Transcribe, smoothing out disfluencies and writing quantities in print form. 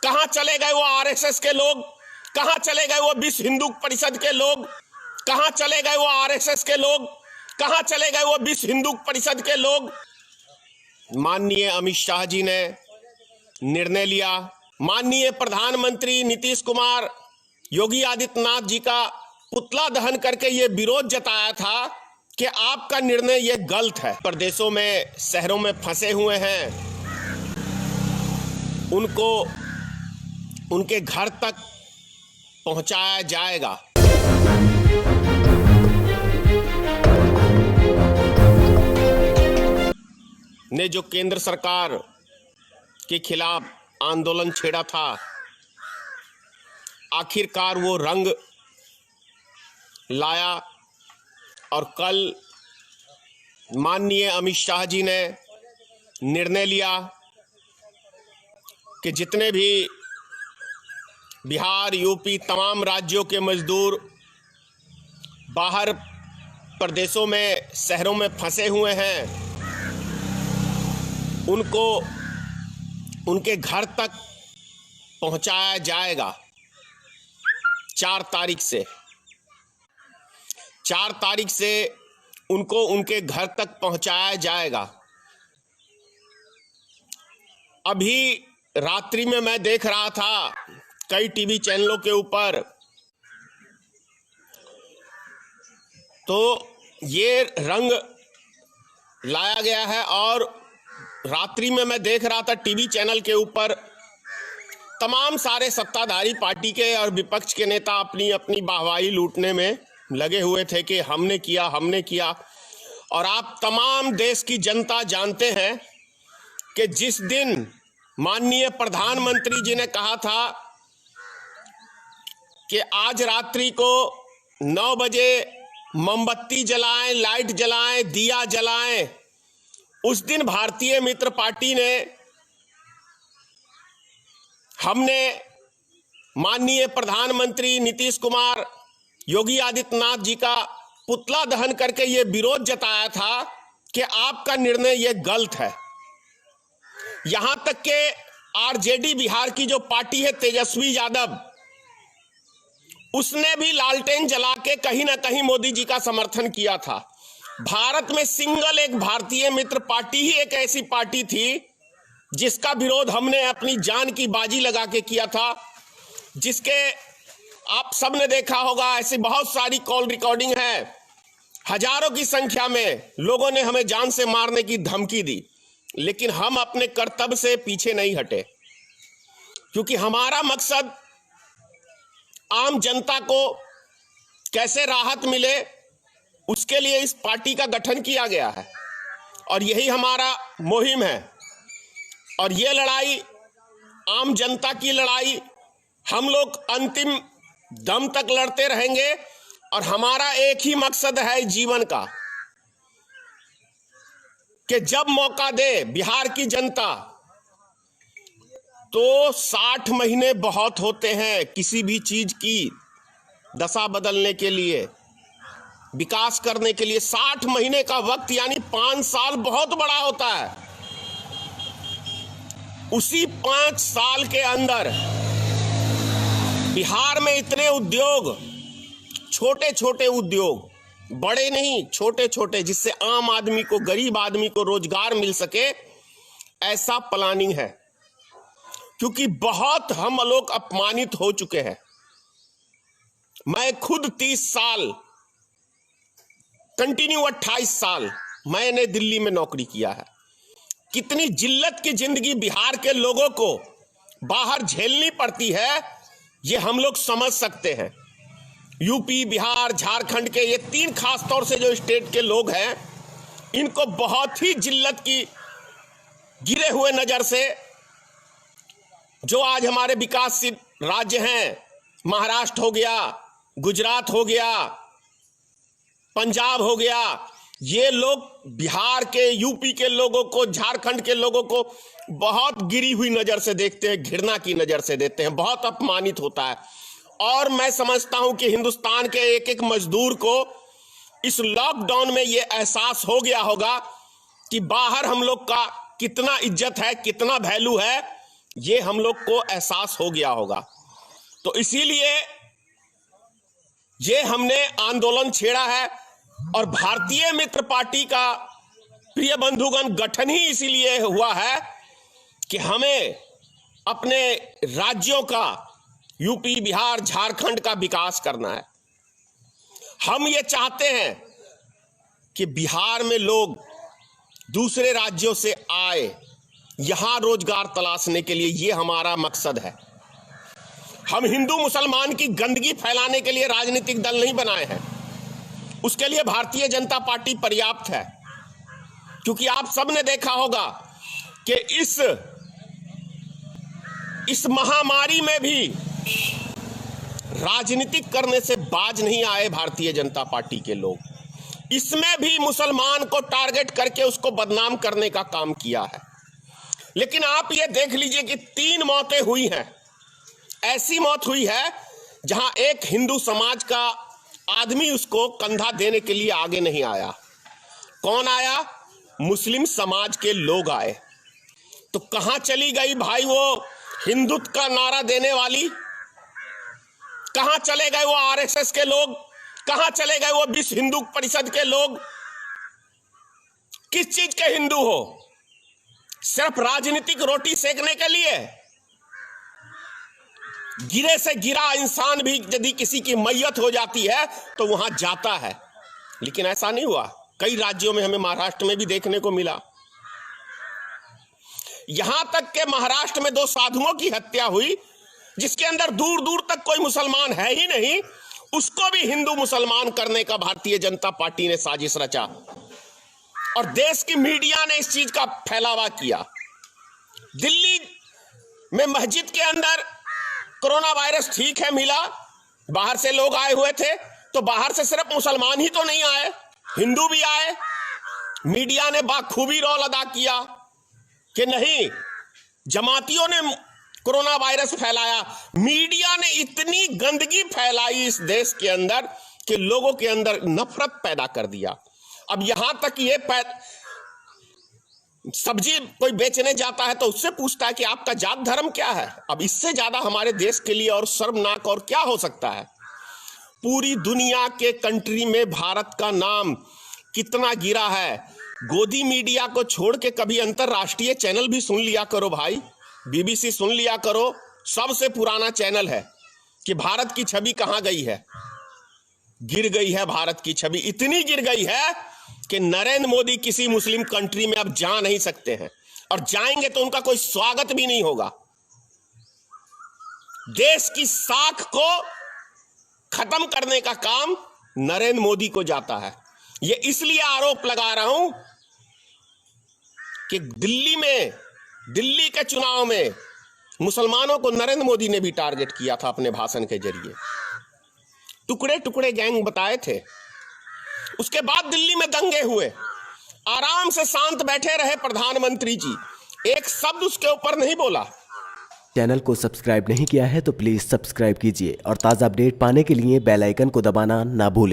कहां चले गए वो आरएसएस के लोग? कहां चले गए वो विश्व हिंदू परिषद के लोग? कहां चले गए वो आरएसएस के लोग? कहां चले गए वो विश्व हिंदू परिषद के लोग? माननीय अमित शाह जी ने निर्णय लिया, माननीय प्रधानमंत्री नीतीश कुमार योगी आदित्यनाथ जी का पुतला दहन करके ये विरोध जताया था कि आपका निर्णय ये गलत है। प्रदेशों में, शहरों में फंसे हुए हैं, उनको उनके घर तक पहुंचाया जाएगा। ने जो केंद्र सरकार के खिलाफ आंदोलन छेड़ा था, आखिरकार वो रंग लाया और कल माननीय अमित शाह जी ने निर्णय लिया कि जितने भी बिहार, यूपी, तमाम राज्यों के मजदूर बाहर प्रदेशों में, शहरों में फंसे हुए हैं, उनको उनके घर तक पहुंचाया जाएगा 4 तारीख से। 4 तारीख से उनको उनके घर तक पहुंचाया जाएगा। अभी रात्रि में मैं देख रहा था कई टीवी चैनलों के ऊपर, तो ये रंग लाया गया है और रात्रि में मैं देख रहा था टीवी चैनल के ऊपर तमाम सारे सत्ताधारी पार्टी के और विपक्ष के नेता अपनी अपनी वाहवाही लूटने में लगे हुए थे कि हमने किया। और आप तमाम देश की जनता जानते हैं कि जिस दिन माननीय प्रधानमंत्री जी ने कहा था कि आज रात्रि को 9 बजे मोमबत्ती जलाएं, लाइट जलाएं, दिया जलाएं, उस दिन भारतीय मित्र पार्टी ने, हमने माननीय प्रधानमंत्री नीतीश कुमार योगी आदित्यनाथ जी का पुतला दहन करके ये विरोध जताया था कि आपका निर्णय ये गलत है। यहां तक कि आरजेडी बिहार की जो पार्टी है, तेजस्वी यादव, उसने भी लालटेन जला के कहीं ना कहीं मोदी जी का समर्थन किया था। भारत में सिंगल एक भारतीय मित्र पार्टी ही एक ऐसी पार्टी थी जिसका विरोध हमने अपनी जान की बाजी लगा के किया था, जिसके आप सबने देखा होगा, ऐसी बहुत सारी कॉल रिकॉर्डिंग है। हजारों की संख्या में लोगों ने हमें जान से मारने की धमकी दी, लेकिन हम अपने कर्तव्य से पीछे नहीं हटे, क्योंकि हमारा मकसद आम जनता को कैसे राहत मिले, उसके लिए इस पार्टी का गठन किया गया है और यही हमारा मुहिम है। और ये लड़ाई, आम जनता की लड़ाई, हम लोग अंतिम दम तक लड़ते रहेंगे और हमारा एक ही मकसद है जीवन का कि जब मौका दे बिहार की जनता, तो 60 महीने बहुत होते हैं किसी भी चीज की दशा बदलने के लिए, विकास करने के लिए। 60 महीने का वक्त यानी 5 साल बहुत बड़ा होता है। उसी 5 साल के अंदर बिहार में इतने उद्योग, छोटे छोटे उद्योग, बड़े नहीं, छोटे छोटे, जिससे आम आदमी को, गरीब आदमी को रोजगार मिल सके, ऐसा प्लानिंग है। क्योंकि बहुत हम लोग अपमानित हो चुके हैं। मैं खुद 30 साल कंटिन्यू 28 साल मैंने दिल्ली में नौकरी किया है। कितनी जिल्लत की जिंदगी बिहार के लोगों को बाहर झेलनी पड़ती है, ये हम लोग समझ सकते हैं। यूपी, बिहार, झारखंड के ये 3 खास तौर से जो स्टेट के लोग हैं, इनको बहुत ही जिल्लत की गिरे हुए नजर से, जो आज हमारे विकासशील राज्य हैं, महाराष्ट्र हो गया, गुजरात हो गया, पंजाब हो गया, ये लोग बिहार के, यूपी के लोगों को, झारखंड के लोगों को बहुत गिरी हुई नजर से देखते हैं, घृणा की नजर से देखते हैं, बहुत अपमानित होता है। और मैं समझता हूं कि हिंदुस्तान के एक एक मजदूर को इस लॉकडाउन में यह एहसास हो गया होगा कि बाहर हम लोग का कितना इज्जत है, कितना वैल्यू है, ये हम लोग को एहसास हो गया होगा। तो इसीलिए ये हमने आंदोलन छेड़ा है और भारतीय मित्र पार्टी का प्रिय बंधुगण गठन ही इसीलिए हुआ है कि हमें अपने राज्यों का, यूपी, बिहार, झारखंड का विकास करना है। हम ये चाहते हैं कि बिहार में लोग दूसरे राज्यों से आए, यहां रोजगार तलाशने के लिए। ये हमारा मकसद है। हम हिंदू मुसलमान की गंदगी फैलाने के लिए राजनीतिक दल नहीं बनाए हैं। उसके लिए भारतीय जनता पार्टी पर्याप्त है। क्योंकि आप सबने देखा होगा कि इस महामारी में भी राजनीतिक करने से बाज नहीं आए भारतीय जनता पार्टी के लोग। इसमें भी मुसलमान को टारगेट करके उसको बदनाम करने का काम किया है। लेकिन आप ये देख लीजिए कि 3 मौतें हुई हैं। ऐसी मौत हुई है जहां एक हिंदू समाज का आदमी उसको कंधा देने के लिए आगे नहीं आया। कौन आया? मुस्लिम समाज के लोग आए। तो कहां चली गई भाई वो हिंदुत्व का नारा देने वाली? कहां चले गए वो आरएसएस के लोग? कहां चले गए वो विश्व हिंदू परिषद के लोग? किस चीज के हिंदू हो? सिर्फ राजनीतिक रोटी सेकने के लिए? गिरे से गिरा इंसान भी यदि किसी की मैयत हो जाती है तो वहां जाता है। लेकिन ऐसा नहीं हुआ। कई राज्यों में, हमें महाराष्ट्र में भी देखने को मिला। यहां तक के महाराष्ट्र में 2 साधुओं की हत्या हुई, जिसके अंदर दूर दूर तक कोई मुसलमान है ही नहीं। उसको भी हिंदू मुसलमान करने का भारतीय जनता पार्टी ने साजिश रचा और देश की मीडिया ने इस चीज का फैलावा किया। दिल्ली में मस्जिद के अंदर कोरोना वायरस ठीक है मिला, बाहर से लोग आए हुए थे, तो बाहर से सिर्फ मुसलमान ही तो नहीं आए, हिंदू भी आए। मीडिया ने बाखूबी रोल अदा किया कि नहीं, जमातियों ने कोरोना वायरस फैलाया। मीडिया ने इतनी गंदगी फैलाई इस देश के अंदर कि लोगों के अंदर नफरत पैदा कर दिया। अब यहां तक ये सब्जी कोई बेचने जाता है तो उससे पूछता है कि आपका जात धर्म क्या है। अब इससे ज्यादा हमारे देश के लिए और शर्मनाक और क्या हो सकता है? पूरी दुनिया के कंट्री में भारत का नाम कितना गिरा है। गोदी मीडिया को छोड़ के कभी अंतरराष्ट्रीय चैनल भी सुन लिया करो भाई, बीबीसी सुन लिया करो। सबसे पुराना चैनल है कि भारत की छवि कहां गई है। गिर गई है भारत की छवि, इतनी गिर गई है कि नरेंद्र मोदी किसी मुस्लिम कंट्री में अब जा नहीं सकते हैं, और जाएंगे तो उनका कोई स्वागत भी नहीं होगा। देश की साख को खत्म करने का काम नरेंद्र मोदी को जाता है। यह इसलिए आरोप लगा रहा हूं कि दिल्ली के चुनाव में मुसलमानों को नरेंद्र मोदी ने भी टारगेट किया था अपने भाषण के जरिए। टुकड़े टुकड़े गैंग बताए थे। उसके बाद दिल्ली में दंगे हुए, आराम से शांत बैठे रहे प्रधानमंत्री जी, एक शब्द उसके ऊपर नहीं बोला। चैनल को सब्सक्राइब नहीं किया है तो प्लीज सब्सक्राइब कीजिए और ताज़ा अपडेट पाने के लिए बेल आइकन को दबाना ना भूलें।